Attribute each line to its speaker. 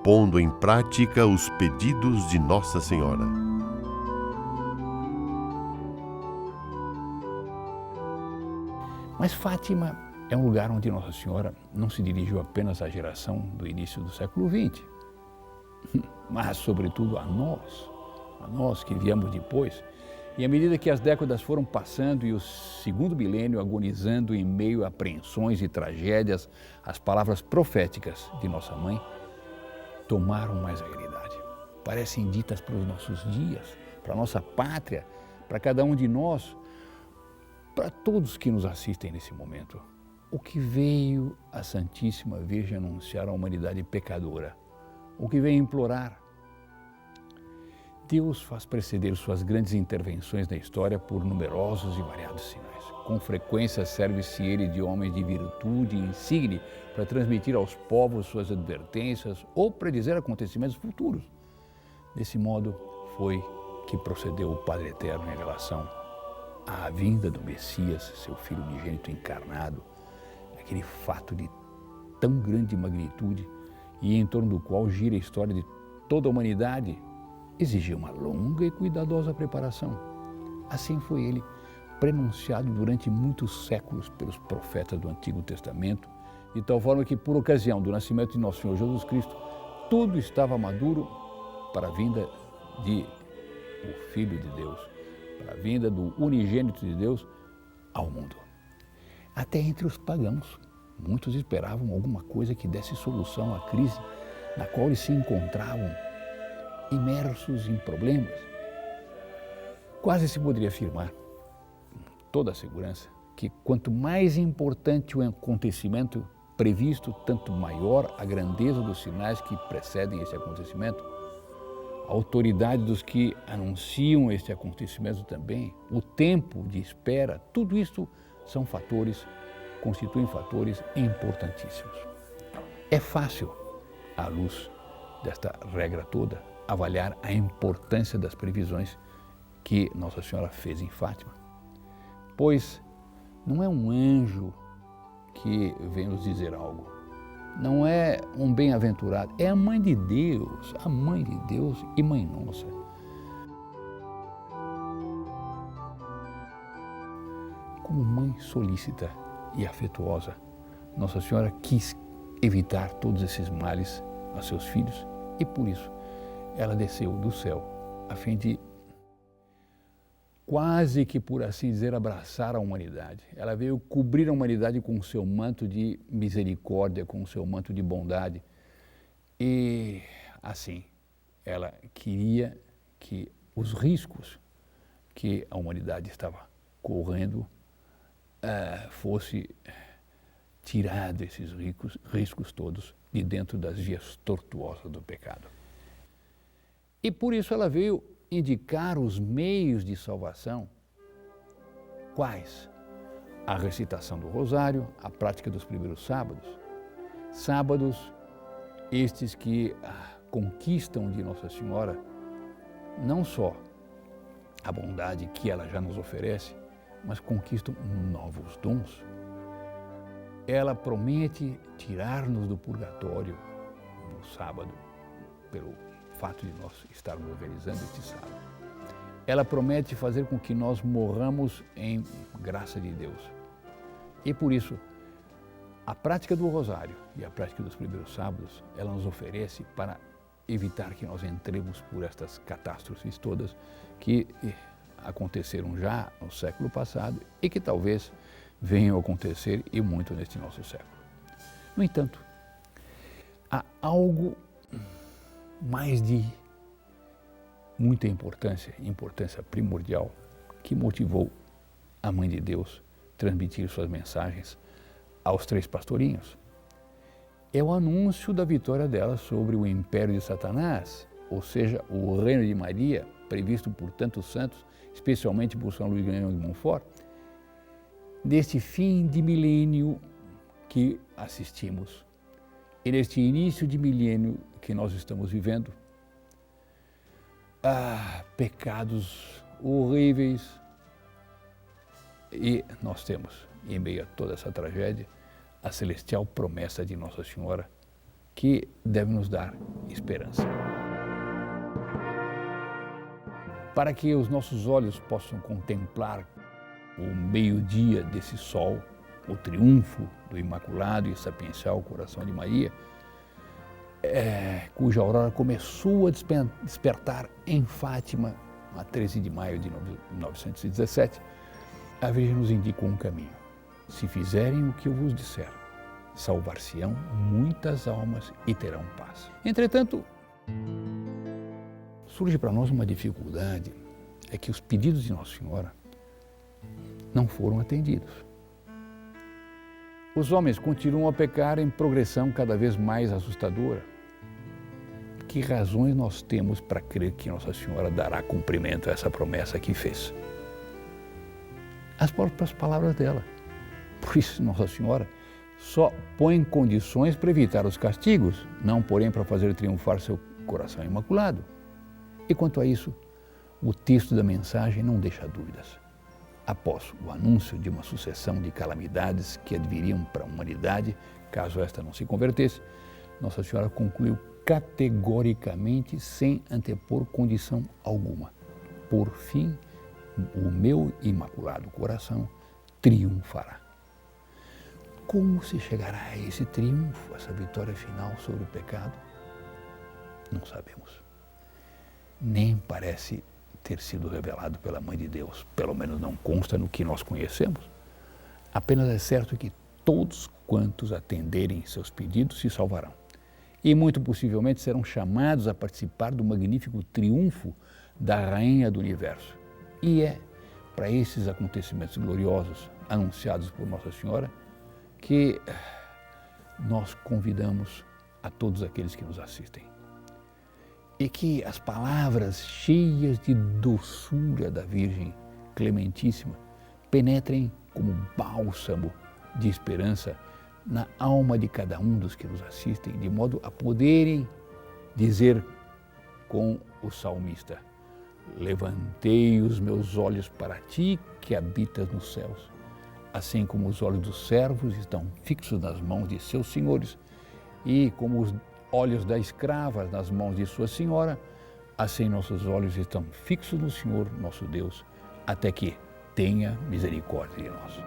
Speaker 1: pondo em prática os pedidos de Nossa Senhora.
Speaker 2: Mas Fátima é um lugar onde Nossa Senhora não se dirigiu apenas à geração do início do século XX, mas, sobretudo, a nós que viemos depois. E à medida que as décadas foram passando e o segundo milênio agonizando em meio a apreensões e tragédias, as palavras proféticas de nossa mãe tomaram mais a realidade. Parecem ditas para os nossos dias, para a nossa pátria, para cada um de nós, para todos que nos assistem nesse momento. O que veio a Santíssima Virgem anunciar à humanidade pecadora? O que veio implorar? Deus faz preceder suas grandes intervenções na história por numerosos e variados sinais. Com frequência serve-se ele de homens de virtude insigne para transmitir aos povos suas advertências ou predizer acontecimentos futuros. Desse modo foi que procedeu o Padre Eterno em relação à vinda do Messias, seu Filho unigênito encarnado, aquele fato de tão grande magnitude e em torno do qual gira a história de toda a humanidade, exigiu uma longa e cuidadosa preparação. Assim foi ele prenunciado durante muitos séculos pelos profetas do Antigo Testamento, de tal forma que, por ocasião do nascimento de nosso Senhor Jesus Cristo, tudo estava maduro para a vinda de o Filho de Deus, para a vinda do unigênito de Deus ao mundo. Até entre os pagãos, muitos esperavam alguma coisa que desse solução à crise na qual eles se encontravam, imersos em problemas. Quase se poderia afirmar, com toda a segurança, que quanto mais importante o acontecimento previsto, tanto maior a grandeza dos sinais que precedem esse acontecimento, a autoridade dos que anunciam este acontecimento também, o tempo de espera, tudo isso constituem fatores importantíssimos. É fácil, à luz desta regra toda, avaliar a importância das previsões que Nossa Senhora fez em Fátima, pois não é um anjo que vem nos dizer algo, não é um bem-aventurado, é a Mãe de Deus e Mãe Nossa. Como mãe solícita e afetuosa, Nossa Senhora quis evitar todos esses males a seus filhos e por isso ela desceu do céu a fim de quase que, por assim dizer, abraçar a humanidade. Ela veio cobrir a humanidade com o seu manto de misericórdia, com o seu manto de bondade. E, assim, ela queria que os riscos que a humanidade estava correndo fosse tirado esses riscos todos de dentro das vias tortuosas do pecado. E por isso ela veio indicar os meios de salvação. Quais? A recitação do rosário, a prática dos primeiros sábados. Sábados estes que conquistam de Nossa Senhora não só a bondade que ela já nos oferece, mas conquistam novos dons. Ela promete tirar-nos do purgatório no sábado, pelo fato de nós estarmos organizando este sábado. Ela promete fazer com que nós morramos em graça de Deus. E por isso, a prática do rosário e a prática dos primeiros sábados, ela nos oferece para evitar que nós entremos por estas catástrofes todas que aconteceram já no século passado e que talvez venham a acontecer e muito neste nosso século. No entanto, há algo mais de muita importância primordial, que motivou a Mãe de Deus transmitir suas mensagens aos 3 pastorinhos. É o anúncio da vitória dela sobre o império de Satanás, ou seja, o reino de Maria, previsto por tantos santos, especialmente por São Luís Grignion de Montfort, neste fim de milênio que assistimos. E neste início de milênio que nós estamos vivendo, pecados horríveis. E nós temos, em meio a toda essa tragédia, a celestial promessa de Nossa Senhora, que deve nos dar esperança. Para que os nossos olhos possam contemplar o meio-dia desse sol, o triunfo do Imaculado e Sapiencial Coração de Maria, cuja aurora começou a despertar em Fátima, a 13 de maio de 1917, a Virgem nos indicou um caminho. Se fizerem o que eu vos disser, salvar-se-ão muitas almas e terão paz. Entretanto, surge para nós uma dificuldade, é que os pedidos de Nossa Senhora não foram atendidos. Os homens continuam a pecar em progressão cada vez mais assustadora. Que razões nós temos para crer que Nossa Senhora dará cumprimento a essa promessa que fez? As próprias palavras dela. Por isso, Nossa Senhora só põe condições para evitar os castigos, não porém para fazer triunfar seu coração imaculado. E quanto a isso, o texto da mensagem não deixa dúvidas. Após o anúncio de uma sucessão de calamidades que adviriam para a humanidade, caso esta não se convertesse, Nossa Senhora concluiu categoricamente, sem antepor condição alguma: por fim, o meu imaculado coração triunfará. Como se chegará a esse triunfo, essa vitória final sobre o pecado? Não sabemos. Nem parece ter sido revelado pela Mãe de Deus, pelo menos não consta no que nós conhecemos. Apenas é certo que todos quantos atenderem seus pedidos se salvarão. E muito possivelmente serão chamados a participar do magnífico triunfo da Rainha do Universo. E é para esses acontecimentos gloriosos anunciados por Nossa Senhora que nós convidamos a todos aqueles que nos assistem. E que as palavras cheias de doçura da Virgem Clementíssima penetrem como bálsamo de esperança na alma de cada um dos que nos assistem, de modo a poderem dizer com o salmista: levantei os meus olhos para ti que habitas nos céus, assim como os olhos dos servos estão fixos nas mãos de seus senhores e como os olhos da escrava nas mãos de sua senhora, assim nossos olhos estão fixos no Senhor, nosso Deus, até que tenha misericórdia de nós.